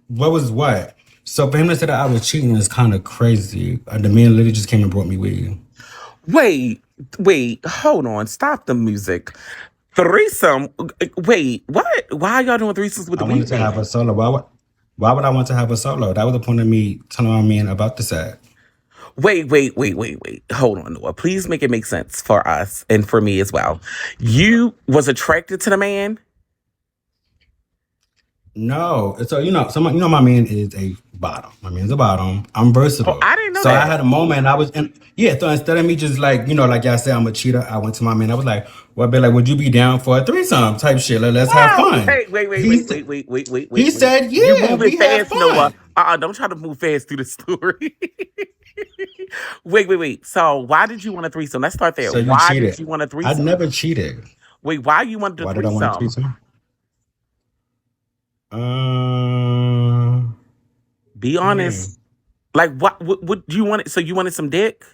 What was what? So for him to say that I was cheating is kind of crazy. The man literally just came and brought me weed. Wait, wait, hold on. Stop the music. Threesome. Wait, what? Why are y'all doing threesomes with I the wanted weed to have a man? solo. Why would I want to have a solo? That was the point of me telling my man about this ad. Wait. Hold on, Noah. Please make it make sense for us and for me as well. You was attracted to the man? No, so my man is a bottom. My man's a bottom. I'm Oh, versatile. I didn't know So I that. had a moment. I was in, yeah. So instead of me just like like y'all say I'm a cheater, I went to my man. I was like, well, be like, would you be down for a threesome type shit? Let's have Wow. fun. Wait, wait, wait, wait, wait, He wait, wait. said, You yeah, moving we have fast, Noah. fun. Don't try to move fast through the story. Wait. So why did you want a threesome? Let's start there. So you Why did cheated. you want a I threesome? never cheated. Wait, why you wanted a Why did I want a threesome? threesome? Uh, Be yeah, honest. Like what do you want? So you wanted some dick?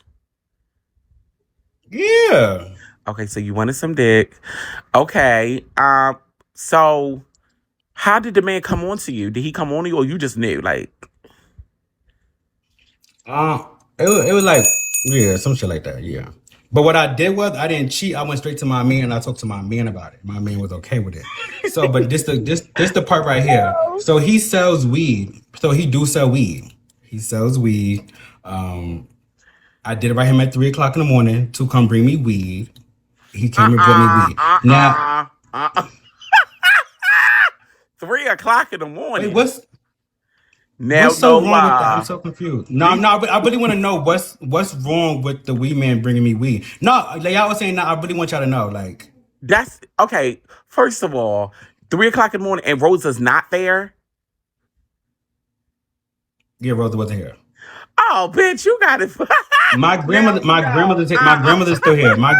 yeah. Okay, so you wanted some dick. Okay. So how did the man come on to you? Did he come on to you or you just knew? Like, Uh, it was like some shit like that. Yeah. But what I did was I didn't cheat. I went straight to my man and I talked to my man about it. My man was okay with it. So, but this the part right here. So he sells weed. So he do sell weed. He sells weed. Um, I did it right him at 3 o'clock in the morning to come bring me weed. He came and brought me uh-uh, weed. Now, uh-uh, uh-uh. 3 o'clock in the wait, morning. what's Now, so no, wrong with that? I'm so confused. No, these, no, I really want to know what's wrong with the weed man bringing me weed. No, like y'all was saying, no, I really want y'all to know. Like, that's okay. First of all, 3 o'clock in the morning and Rosa's not there. yeah, Rosa wasn't here. Oh, bitch, you got it. My Now, grandmother, no. my grandmother's still here. My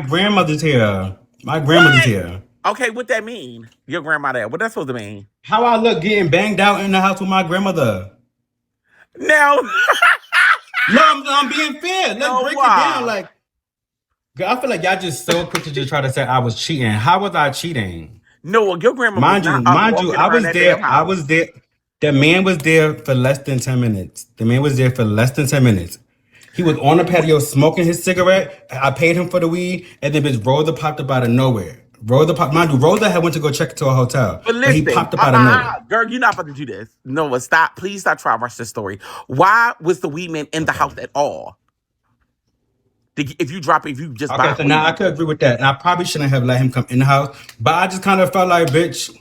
grandmother's here. My grandmother's What? here. Okay, what that mean? Your grandma there. What that supposed to mean? How I look getting banged out in the house with my grandmother? Now, No, I'm being fair. Let's no, break it down. Like, girl, I feel like y'all just so quick to just try to say I was cheating. How was I cheating? no, your grandma was Mind you, not up mind you, walking I around was that damn there. I house. was there. The man was there for less than 10 minutes. The man was there for less than 10 minutes. He was on the patio smoking his cigarette. I paid him for the weed, and then bitch Rosa popped up out of nowhere. Mind you, Rosa had went to go check into a hotel, But but he listen, popped up out of nowhere. girl, you're not about to do this. No, stop. Please stop trying to rush this story. Why was the weed man in the Okay. house at all? If you just Okay, buy so now I weed. could agree with that. And I probably shouldn't have let him come in the house, but I just kind of felt like, bitch,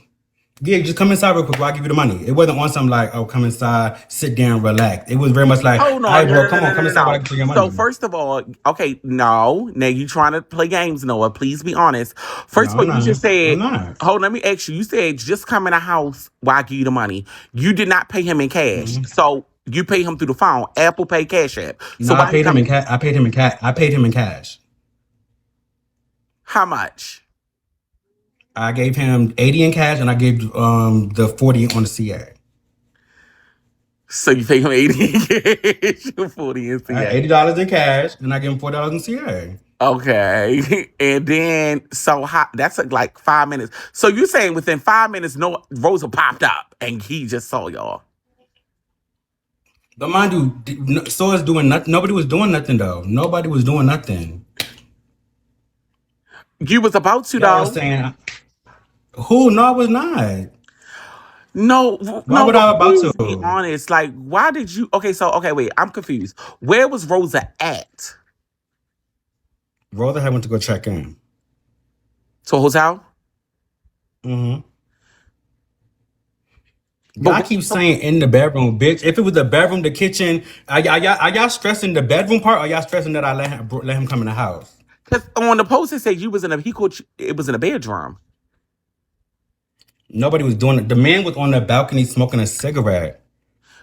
yeah, just come inside real quick while I give you the money. It wasn't on something like, oh, come inside, sit down, relax. It was very much like, Hold all on, right, no, bro, no, no, come on, no, come no, inside while I no. give you your So money. first of all, okay, no. Now you trying to play games, Noah. Please be honest. No, First of all, I'm you not. just I'm said, not. hold on, let me ask you. You said just come in the house while I give you the money. You did not pay him in cash. Mhm. So you pay him through the phone, Apple Pay, Cash App. No, So I why he paid him in coming? cash. I paid him in cash. I paid him in cash. How much? I gave him 80 in cash, and I gave the 40 on the CA. So you pay him 80 in cash, 40 in All right, CA. $80 in cash, and I gave him $4 in CA. Okay. And then so how that's like 5 minutes. So you saying within 5 minutes, no Rosa popped up and he just saw y'all. But mind you, stores doing nothing. Nobody was doing nothing though. Nobody was doing nothing. You was about to Y'all was though. saying, "Who? No, I was not. Why No, would but I about please be to? honest. Like, why did you okay, wait, I'm confused. Where was Rosa at? Rosa had went to go check in. To a hotel? Hmm. But Y'all keep saying in the bedroom, bitch. If it was the bedroom, the kitchen, are y'all stressing the bedroom part, or y'all stressing that I let him come in the house? because on the post it said you was in a he called it was in a bedroom. Nobody was doing it. The man was on the balcony smoking a cigarette.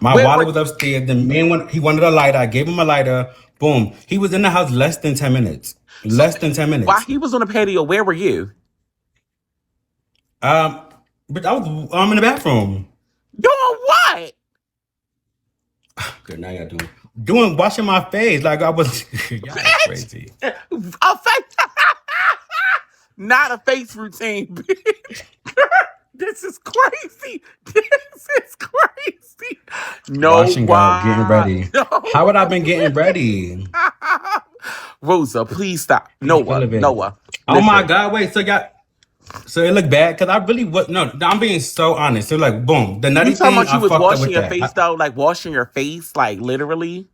My Where wallet were was upstairs. The man he wanted a lighter. I gave him a lighter. Boom. He was in the house less than 10 minutes. so Less than 10 while minutes. he was on the patio, where were you? Um, but I was in the bathroom. Doing what? Good, now y'all doing washing my face like I was. Y'all is Bitch! crazy. A face, not a face routine, bitch. This is crazy. This is crazy. No, Washing out, getting why? ready. No. How would I been getting ready? Rosa, please stop. I feel Noah, it. Noah, Oh my listen. God! Wait, so it looked bad because I really was no. I'm being so honest. So like, boom, the You nutty talking thing, about you I was fucked up washing with your that. face though? Like washing your face, like literally?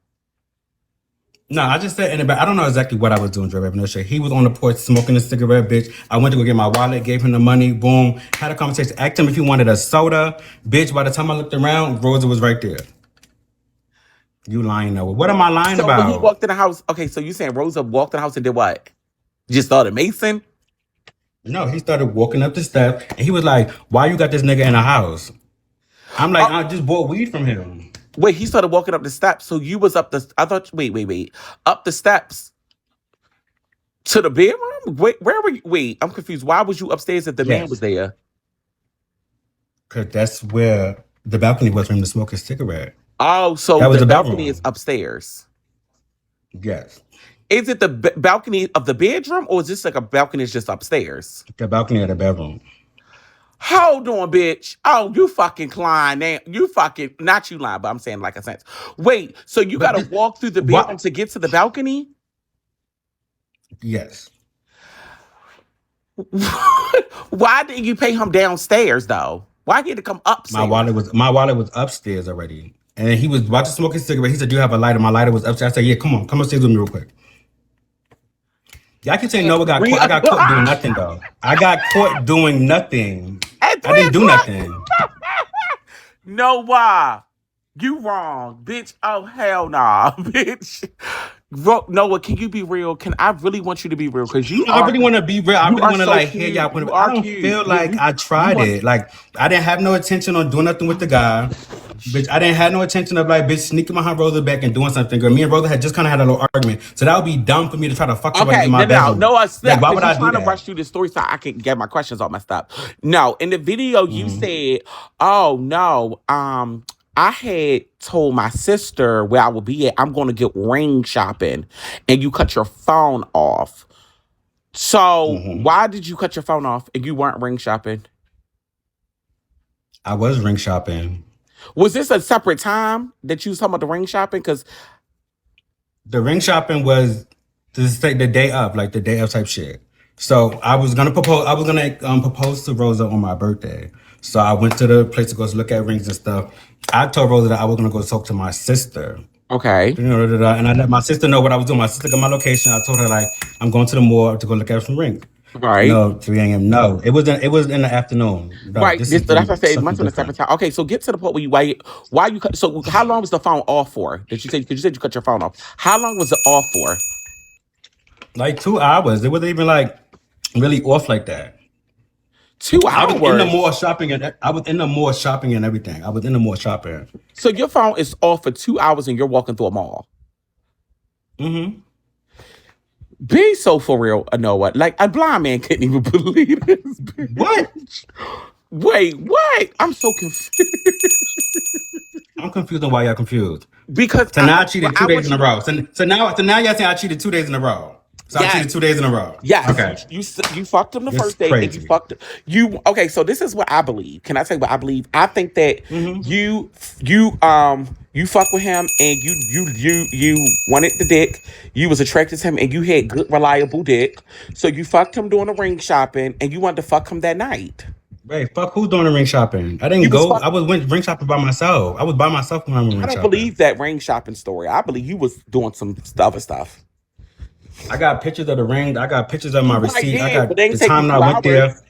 No, I just said in the back. I don't know exactly what I was doing, Drebaby. No shit. He was on the porch smoking a cigarette, bitch. I went to go get my wallet, gave him the money, boom. Had a conversation, asked him if he wanted a soda. Bitch, by the time I looked around, Rosa was right there. You lying though. What am I lying So when he about? walked in the house, okay, so you saying Rosa walked in the house and did what? Just started Mason? No, he started walking up the steps and he was like, why you got this nigga in the house? I'm like, Oh, I just bought weed from him. wait, he started walking up the steps. So you was up the I thought wait. Up the steps to the bedroom? Wait, where were you? Wait, I'm confused. Why was you upstairs if the man was Yes. there? Because that's where the balcony was for him to smoke his cigarette. Oh, so That was the the balcony is bedroom. upstairs. Yes. Is it the balcony of the bedroom, or is this like a balcony that's just upstairs? The balcony of the bedroom. Hold on, bitch. Oh, you fucking lying now. You fucking not you lying, but I'm saying like a sense. Wait, so you But gotta this, walk through the bedroom what? to get to the balcony? Yes. Why didn't you pay him downstairs though? Why he had to come upstairs? My wallet was upstairs already. And then he was about to smoke his cigarette. He said, do you have a lighter? My lighter was upstairs. I said, yeah, come upstairs with me real quick. Y'all keep saying Noah got caught. I got caught doing nothing though. I got caught doing nothing. At I 3 didn't do o'clock? nothing. No, why? You wrong, bitch. Oh hell nah, bitch. Noah, can you be real? Can I really want you to be real? Because I really want to be real. I you really are want to so like hear cute. y'all. You I are don't cute. feel like I You tried are it. Like I didn't have no intention on doing nothing with the guy. Bitch, I didn't have no intention of like bitch sneaking behind Rosa back and doing something. Girl, me and Rosa had just kind of had a little argument. So that would be dumb for me to try to fuck somebody okay. in my bedroom. No, I Like, step why because would you I do trying to rush that? through the story so I can get my questions all messed up. No, in the video you Mm-hmm. said, "Oh no, I had told my sister where I would be at. I'm going to get ring shopping, and you cut your phone off. So Mm-hmm. why did you cut your phone off and you weren't ring shopping? I was ring shopping. Was this a separate time that you was talking about the ring shopping? Because The ring shopping was the day of, like the day of type shit. So I was gonna propose. I was gonna propose to Rosa on my birthday. So I went to the place to go look at rings and stuff. I told Rosa that I was gonna go talk to my sister. okay, And I let my sister know what I was doing. My sister got my location. I told her like I'm going to the mall to go look at some rings. right. No, 3 a.m. No, it was in the afternoon. No, Right. this This, is that's what I really say. It something must have been a separate different. time. Okay, so get to the point where why you cut. So how long was the phone off for? Did you say? Because you said you cut your phone off. How long was it off for? Like 2 hours. It wasn't even like really off like that. Two I was in the hours. mall shopping and I was in the mall shopping and everything. I was in the mall shopping. So your phone is off for 2 hours and you're walking through a mall. Mm-hmm. Be so for real, Noah. Like a blind man couldn't even believe this. What? Bitch. Wait, what? I'm so confused. I'm confused on why y'all confused. Because So now I cheated I 2 days want in a you to. row. So now y'all saying I cheated 2 days in a row. So I cheated Yes. 2 days in a row. Yes, Okay. you fucked him the This is first day, and you crazy. fucked you. Okay, so this is what I believe. Can I tell you what I believe? I think that Mm-hmm. you fuck with him, and you wanted the dick. You was attracted to him, and you had good reliable dick. So you fucked him doing the ring shopping, and you wanted to fuck him that night. Wait, fuck who's doing the ring shopping? I didn't You was go. fuck. I went ring shopping by myself. I was by myself when I went I ring don't shopping. believe that ring shopping story. I believe you was doing some other stuff. I got pictures of the ring. I got pictures of my You might receipt. I did, but got they the ain't take you time that two I went hours. there.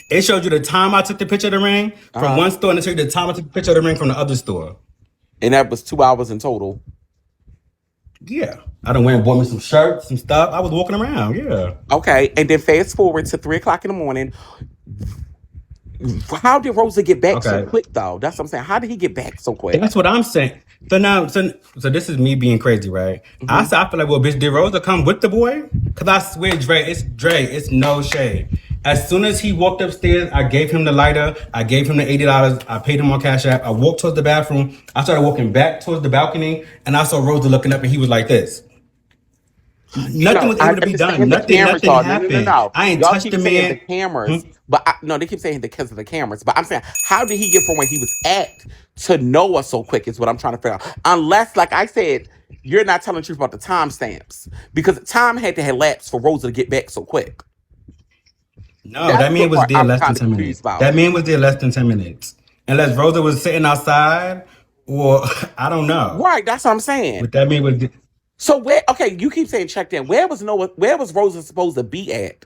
It showed you the time I took the picture of the ring from one store and it showed you the time I took the picture of the ring from the other store. And that was 2 hours in total. Yeah. I done went and bought me some shirts, some stuff. I was walking around. Yeah. Okay, and then fast forward to 3 o'clock in the morning. How did Rosa get back so Okay. quick though? That's what I'm saying. How did he get back so quick? That's what I'm saying. So this is me being crazy, right? I said, I feel like, well, bitch, did Rosa come with the boy? Because I swear, Dre, it's no shade. As soon as he walked upstairs, I gave him the lighter. I gave him the $80. I paid him on Cash App. I walked towards the bathroom. I started walking back towards the balcony, and I saw Rosa looking up, and he was like this. Nothing was I able to be done. understand the cameras Nothing are no. happened. I ain't Y'all touched keep the saying the man. cameras But no, they keep saying because of the cameras. But I'm saying, how did he get from where he was at to Noah so quick? Is what I'm trying to figure out. Unless, like I said, you're not telling the truth about the timestamps because time had to have lapsed for Rosa to get back so quick. No, That's that the man was part there I'm less kind than of 10 confused minutes. about. That man was there less than 10 minutes. Unless Rosa was sitting outside, or I don't know. Right, that's what I'm saying. But that man was. So where? Okay, you keep saying checked in. Where was Noah? Where was Rosa supposed to be at?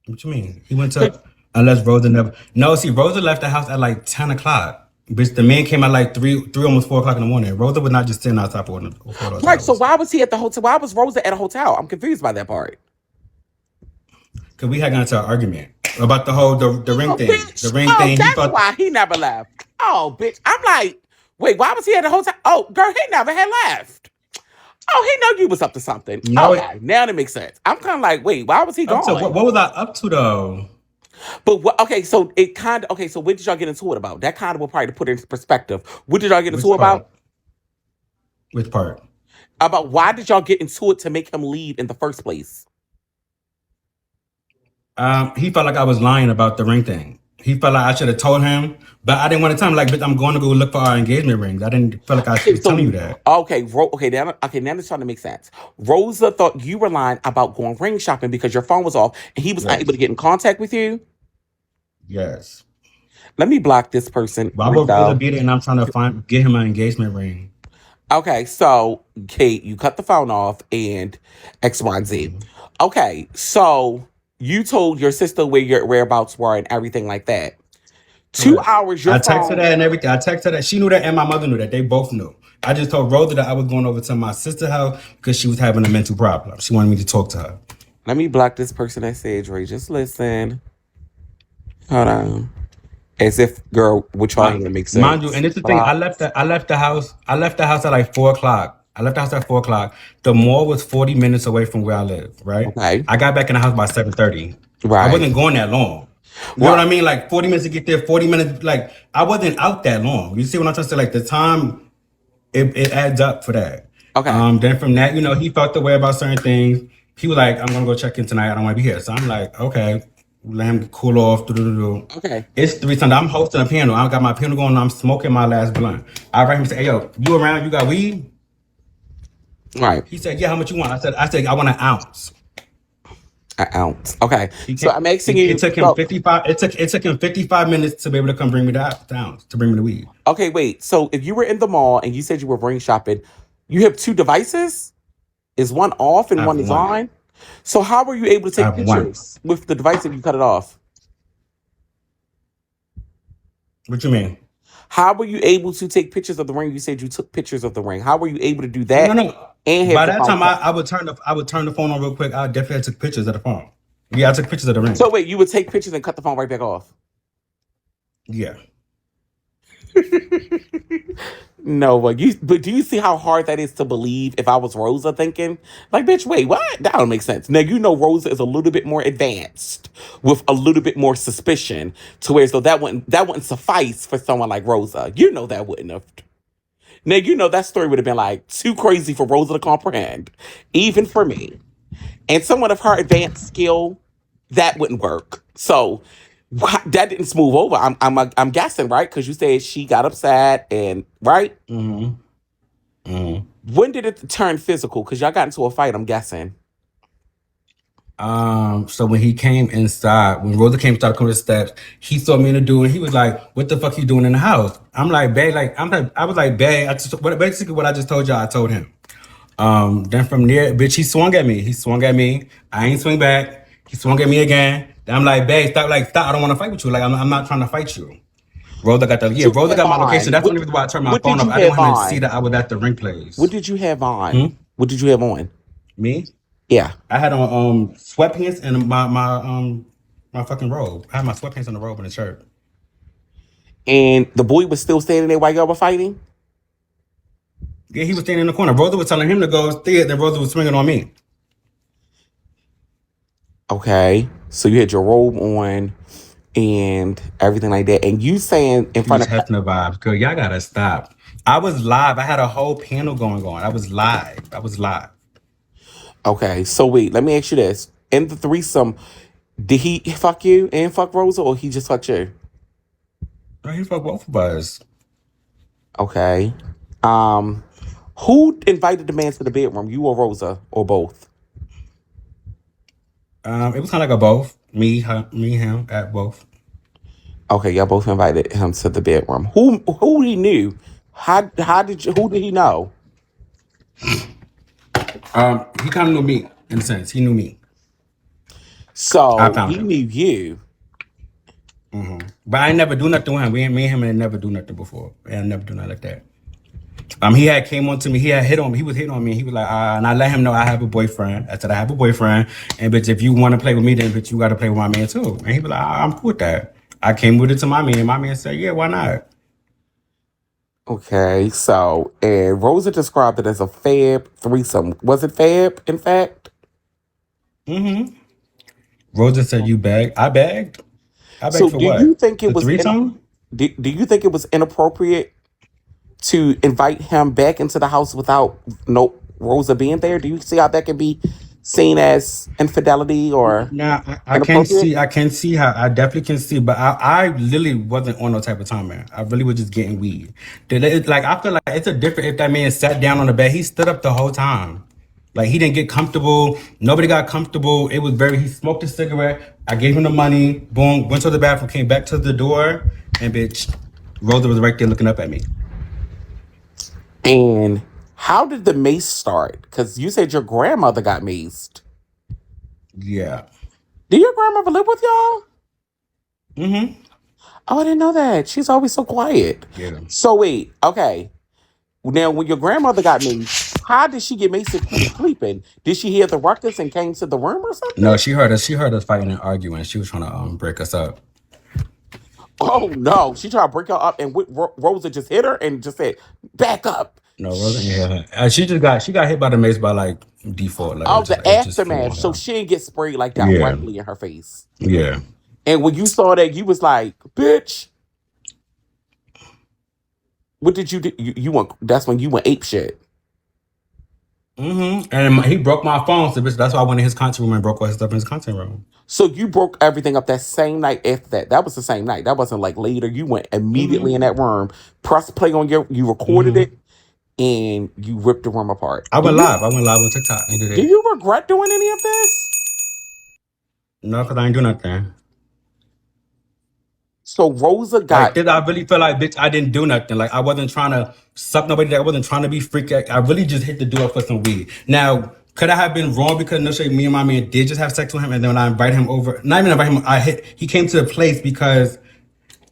What you mean? He went to. Unless Rosa never. No, see, Rosa left the house at like 10 o'clock. Bitch, the man came at like 3, almost 4 o'clock in the morning. Rosa was not just sitting outside for those Right. So hours. why was he at the hotel? Why was Rosa at a hotel? I'm confused by that part. Because we had got into an argument about the ring Oh, thing. The bitch. ring Oh, thing. He that's thought. why he never left. Oh, bitch. I'm like, wait, why was he at the hotel? Oh, girl, he never had left. Oh, he know you was up to something. No, Okay, now that makes sense. I'm kind of like, wait, why was he up to gone? what was I up to though? But what, okay, so it kind of, okay, so what did y'all get into it about? That kind of will probably put it into perspective. What did y'all get into Which it part? about? Which part? About why did y'all get into it to make him leave in the first place? He felt like I was lying about the ring thing. He felt like I should have told him, but I didn't want to tell him. Like, bitch, I'm going to go look for our engagement rings. I didn't feel like I should Okay, be telling you so that. now it's starting to make sense. Rosa thought you were lying about going ring shopping because your phone was off and he was not able to Yes, get in contact with you. yes. Let me block this person, Why would Rosa Rico. be there and I'm trying to get him an engagement ring? Okay, so Kate, you cut the phone off and X, Y, and Z. Mhm. Okay, so you told your sister where your whereabouts were and everything like that. Two Correct. hours, your I texted phone. that and everything. I texted that. She knew that and my mother knew that. They both knew. I just told Rosa that I was going over to my sister's house because she was having a mental problem. She wanted me to talk to her. Let me block this person that said, Ray, just listen. Hold on. As if, girl, what y'all My, ain't gonna make mind you, sense. and it's the thing. Block. I left the house. I left the house at like 4 o'clock. I left the house at 4 o'clock. The mall was 40 minutes away from where I live. Right. Okay. I got back in the house by 7:30. I Right. wasn't going that long. You know what Right. I mean? Like 40 minutes to get there. 40 minutes. Like I wasn't out that long. You see what I'm trying to say? Like the time, it adds up for that. Okay. Then from that, he felt the way about certain things. He was like, "I'm gonna go check in tonight. I don't want to be here." So I'm like, "Okay." Let him cool off. Do. Okay. It's 3 Sunday. I'm hosting a panel. I got my panel going on. I'm smoking my last blunt. I rang him and said, "Hey, yo, you around? You got weed?" Right. He said, "Yeah, how much you want?" I said, "I want an ounce." An ounce. Okay. He So can't. I'm asking It you. took him So 55. It took him 55 minutes to be able to come bring me the ounce, to bring me the weed. okay, wait. So if you were in the mall and you said you were ring shopping, you have two devices? Is one off I and have one is one. on? So how were you able to I take have one. pictures with the device if you cut it off? What you mean? How were you able to take pictures of the ring? You said you took pictures of the ring. How were you able to do No, that no. and have By the that phone time, cut? I would turn the phone on real quick. I definitely took pictures of the phone. Yeah, I took pictures of the ring. So wait, you would take pictures and cut the phone right back off? Yeah. No, but do you see how hard that is to believe if I was Rosa thinking? Like, bitch, wait, what? That don't make sense. Now you know Rosa is a little bit more advanced with a little bit more suspicion to where so that wouldn't suffice for someone like Rosa. You know that wouldn't have. Now you know that story would have been like too crazy for Rosa to comprehend, even for me. And someone of her advanced skill, that wouldn't work. So that didn't smooth over. I'm guessing, right? Because you said she got upset and right. Mm-hmm. Mm-hmm. When did it turn physical? Because y'all got into a fight. I'm guessing. So when he came inside, when Rosa came started coming to the steps, he saw me in the door and he was like, "What the fuck you doing in the house?" I'm like, "Babe, like I was like, babe, basically what I just told y'all, I told him. Then from there, bitch, he swung at me. He swung at me. I ain't swing back. He swung at me again. Then I'm like, babe, stop. I don't want to fight with you. Like I'm not trying to fight you. What you Rosa have got my location. on? That's the only reason why I turned my What phone did off. you I didn't have want him to see on? that I was at the ring What place. did you have on? Hmm? What did you have on? Me? Yeah. I had on sweatpants and my fucking robe. I had my sweatpants and the robe and the shirt. And the boy was still standing there while y'all were fighting. Yeah, he was standing in the corner. Rosa was telling him to go stay it, then Rosa was swinging on me. Okay. So you had your robe on and everything like that, and you saying in front These of. Hefner vibes. Girl, y'all gotta stop. I was live. I had a whole panel going on. I was live. Okay. So wait, let me ask you this: in the threesome, Did he fuck you and fuck Rosa, or he just fucked you? No, he fucked both of us. Okay. Um, who invited the man to the bedroom? You or Rosa, or both? It was kind of like a both. Me, him, at both. Okay, y'all both invited him to the bedroom. Who he knew? How did you? Who did he know? He kind of knew me in a sense. He knew me. I So found he him. knew you. But I ain't never do nothing with him. Me and him ain't never do nothing before. I never do nothing like that. He had came on to me. He had hit on me. He was hitting on me. He was like, and I let him know I have a boyfriend. I said I have a boyfriend, and bitch, if you want to play with me, then bitch, you got to play with my man too. And he was like, I'm cool with that. I came with it to my man. My man said, yeah, why not? Okay, so and Rosa described it as a fab threesome. Was it fab? In fact. Rosa said, you bag. I bagged. I So begged for do you what? think it The was threesome? do you think it was inappropriate to invite him back into the house without no Rosa being there? Do you see how that can be seen as infidelity or Nah, I can inappropriate? see. I can see how. I definitely can see. But I literally wasn't on no type of time, man. I really was just getting weed. Like I feel like it's a different. If that man sat down on the bed, he stood up the whole time. Like he didn't get comfortable. Nobody got comfortable. It was very. He smoked a cigarette. I gave him the money. Boom. Went to the bathroom. Came back to the door, and bitch, Rosa was right there looking up at me. And how did the mace start? Because you said your grandmother got maced. Yeah. Did your grandmother live with y'all? Mm-hmm. Oh, I didn't know that. She's always so quiet. Yeah. So wait, okay. Now, when your grandmother got maced, how did she get maced if she was sleeping? Did she hear the ruckus and came to the room or No, something? she heard us. She heard us fighting and arguing. She was trying to break us up. Oh no, she tried to break her up, and Rosa just hit her and just said, "Back up." No, Rosa ain't hit her. She got hit by the mace by like default. Like Oh, it the just flew aftermath. on So her. she didn't get sprayed like Yeah. directly in her face. Yeah. And when you saw that, you was like, "Bitch, what did you do?" You went. That's when you went ape shit. And he broke my phone, so bitch, that's why I went in his content room and broke all his stuff in his content room. So you broke everything up that same night after that. That was the same night. That wasn't like later. You went immediately in Mm-hmm. that room, pressed play on you recorded Mm-hmm. it, and you ripped the room apart. I went live. I went live on TikTok and did Do it. you regret doing any of this? No, because I ain't do nothing. So Rosa Like got this, I really feel like, bitch, I didn't do nothing. Like I wasn't trying to suck nobody. I wasn't trying to be freaky. I really just hit the door for some weed. Now, could I have been wrong because no shade, me and my man did just have sex with him, and then when I invited him over, not even invite him, he came to the place because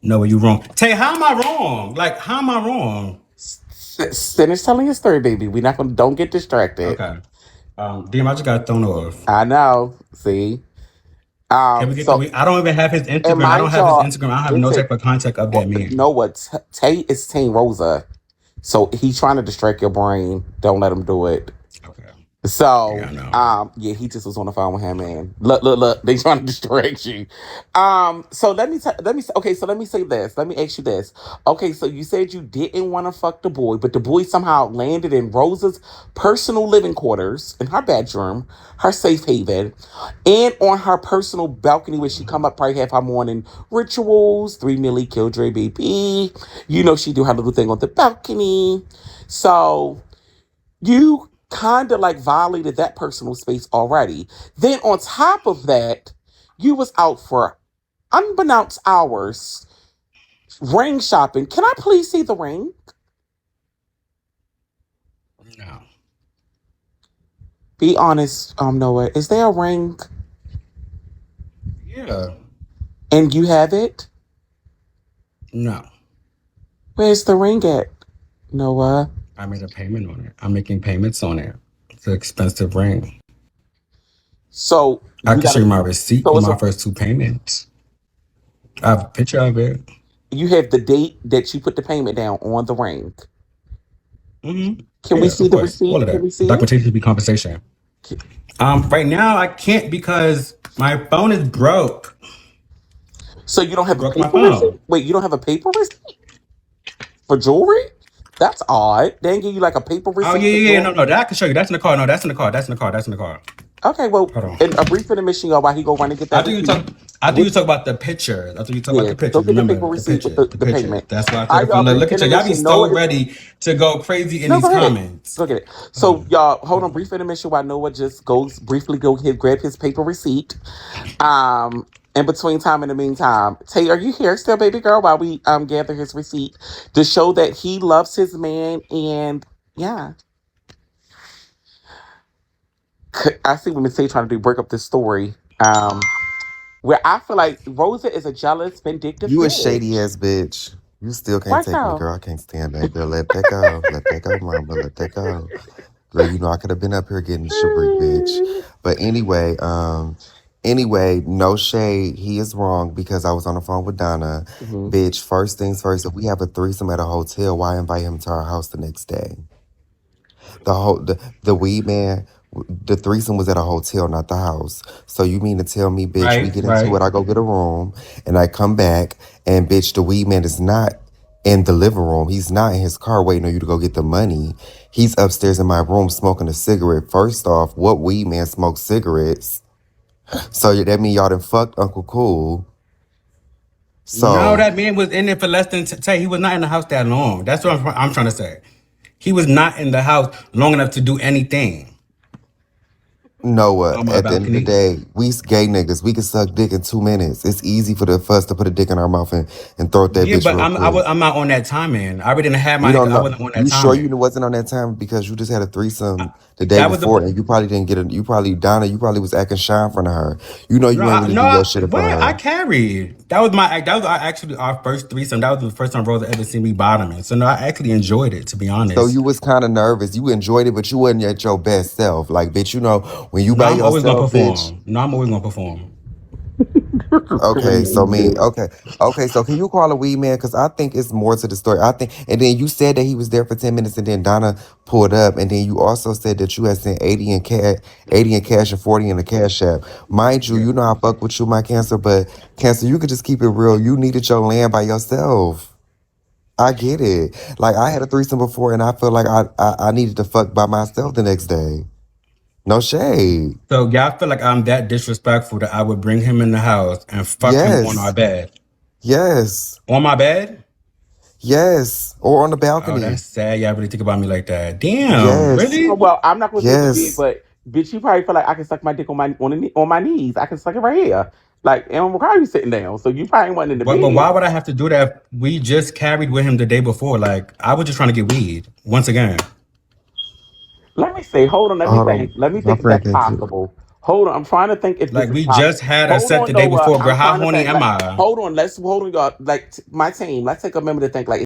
no, you wrong. Tay, how am I wrong? Like, how am I wrong? finish telling your story, baby. We not gonna don't get distracted. Okay. Damn, I just got thrown off. I know. See. Can we get the So weed? I don't even have his and Instagram. I don't mind have his y'all, Instagram. I don't have no listen. type of contact of that You man. know what? Tay is Team Rosa. So he's trying to distract your brain. Don't let him do it. Okay. Yeah, So, I know. yeah, he just was on the phone with him, man. Look, they trying to distract you. So okay, so let me say this. Let me ask you this. Okay, so you said you didn't want to fuck the boy, but the boy somehow landed in Rosa's personal living quarters, in her bedroom, her safe haven, and on her personal balcony where she come up probably have her morning rituals, 3 milli, kill Drebaby. You know she do her little thing on the balcony. So you kind of like violated that personal space already. Then on top of that, you was out for unbeknownst hours ring shopping. Can I please see the ring? No. Be honest, Noah. Is there a ring Yeah. and you have it? No. Where's the ring at, Noah? I made a payment on it. I'm making payments on it. It's an expensive ring. So I you can show gotta. you my receipt So for it's my a. first two payments. I have a picture of it. You have the date that you put the payment down on the ring. Can we Yeah, see of the course. All receipt? of Can that. we see it? Documentation should be conversation. Right now I can't because my phone is broke. So you don't He have a broke my paper receipt? phone. Wait, you don't have a paper receipt for jewelry? That's odd. They didn't give you like a paper Oh receipt yeah, for yeah, yeah. No, jewelry. no, that I can show you. That's in the car. No, that's in the car. That's in the car. That's in the car. Okay, well, Hold on. in a brief intermission, y'all, while he go run and get that After you receipt. talk, after you With talk about the picture. After you talk about yeah, the go pictures. get the paper Remember the receipt with picture. The the picture. payment. That's why I All said the right, phone. y'all, brief Look at you. Y'all be intermission. so Noah is ready to go crazy in no, these go ahead. comments. Go get it. Hold So on. y'all, hold Hold on. on. Brief intermission while Noah just goes briefly grab his paper receipt. In between time, in the meantime, Tay, are you here still, baby girl? While we gather his receipt to show that he loves his man, and yeah, I see women say trying to break up this story. Where I feel like Rosa is a jealous, vindictive You a shady bitch. ass bitch. You still can't Watch take me, out. girl. I can't stand that. Girl, let that go. Let that go, mama. Let that go. Girl, you know I could have been up here getting Shabrik, bitch. But anyway, no shade. He is wrong because I was on the phone with Donna. Mhm. Bitch, first things first, if we have a threesome at a hotel, why invite him to our house the next day? The weed man, the threesome was at a hotel, not the house. So you mean to tell me, bitch, we Right. get into it, Right. I go get a room, and I come back, and bitch, the weed man is not in the living room. He's not in his car waiting on you to go get the money. He's upstairs in my room smoking a cigarette. First off, what weed man smokes cigarettes? So that mean y'all done fucked Uncle Cool. No, So that man was in there for less than. Say he was not in the house that long. That's what I'm trying to say. He was not in the house long enough to do anything Noah, on my at the end of the balcony. day, we gay niggas. We can suck dick in 2 minutes. It's easy for us to put a dick in our mouth and throw it that Yeah, bitch but real quick. I'm not on that time, man. I already didn't have We my nigga. don't I know. wasn't on that You sure time, you wasn't on that time because you just had a threesome the day that was the before and you probably didn't get it. You probably, Donna, you probably was acting shy in front of her. You know you ain't really do your shit in front of what I her. carried. Actually our first threesome. That was the first time Rosa ever seen me bottoming. So no, I actually enjoyed it, to be So honest. you was kind of nervous. You enjoyed it, but you wasn't at your best self. Like, bitch, you know, when you No, by I'm always gonna yourself, bitch. perform. No, I'm always gonna perform. Okay, so me, Crazy. okay, so can you call a weed man? Because I think it's more to the story. I think, and then you said that he was there for 10 minutes, and then Donna pulled up, and then you also said that you had sent 80 in cash and 40 in the cash app. Mind you, Yeah. you know I fuck with you, my Cancer, but Cancer, you could just keep it real. You needed your land by yourself. I get it. Like I had a threesome before, and I feel like I needed to fuck by myself the next day. No shade. So y'all feel like I'm that disrespectful that I would bring him in the house and fuck him on our Yes, bed. yes, On my bed? yes, or on the Oh, balcony. that's sad. Y'all really think about me like that. Damn, Yes. Oh, really? well, I'm not gonna say you did, Yes. but bitch, you probably feel like I can suck my dick on my knees. I can suck it right here. Like, and I'm you sitting down, so you probably wasn't in the But why bed. would I have to do that? We just carried with him the day before. Like I was just trying to get weed once again. Let me see. Hold on. Let me Hold think. on. Let me My think if friend that's came too. possible. Hold on. I'm trying to think if this Like is we possible. just had a Hold set on, the day Noah. before, bro. I'm How trying to horny think. am Like, I? hold on. Let's hold on, y'all. Like my team. Let's take a minute to think. Like,